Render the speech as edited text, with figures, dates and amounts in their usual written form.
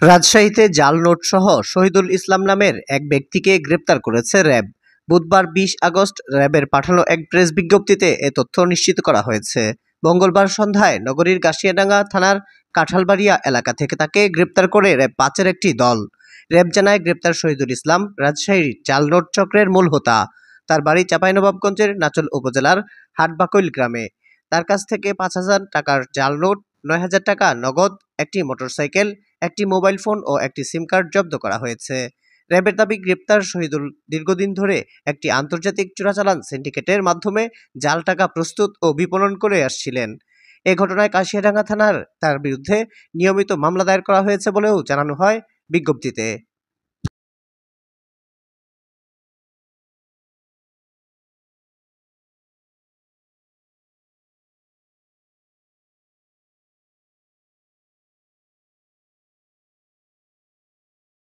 রাজশাহীতে জাল নোটসহ শহীদুল ইসলাম নামের এক ব্যক্তিকে গ্রেপ্তার করেছে র্যাব। বুধবার ২০ আগস্ট র্যাবের পাঠানো এক প্রেস বিজ্ঞপ্তিতে এ তথ্য নিশ্চিত করা হয়েছে। মঙ্গলবার সন্ধ্যায় নগরীর গাশিয়াডাঙ্গা থানার কাঁঠালবাড়িয়া এলাকা থেকে তাকে গ্রেপ্তার করে র্যাব-৫-এর একটি দল। র্যাব জানায়, গ্রেপ্তার শহীদুল ইসলাম রাজশাহীর জাল নোট চক্রের মূল হোতা। তার বাড়ি চাঁপাইনবাবগঞ্জের নাচল উপজেলার হাটবাকৈল গ্রামে। তার কাছ থেকে ৫,০০০ টাকার জাল নোট, ৯,০০০ টাকা নগদ, একটি মোটরসাইকেল, একটি মোবাইল ফোন ও একটি সিম কার্ড জব্দ করা হয়েছে। র্যাবের দাবি, গ্রেপ্তার শহীদুল দীর্ঘদিন ধরে একটি আন্তর্জাতিক চোরাচালান সিন্ডিকেটের মাধ্যমে জাল টাকা প্রস্তুত ও বিপণন করে আসছিলেন। এ ঘটনায় কাশিয়াডাঙ্গা থানার তার বিরুদ্ধে নিয়মিত মামলা দায়ের করা হয়েছে বলেও জানানো হয় বিজ্ঞপ্তিতে।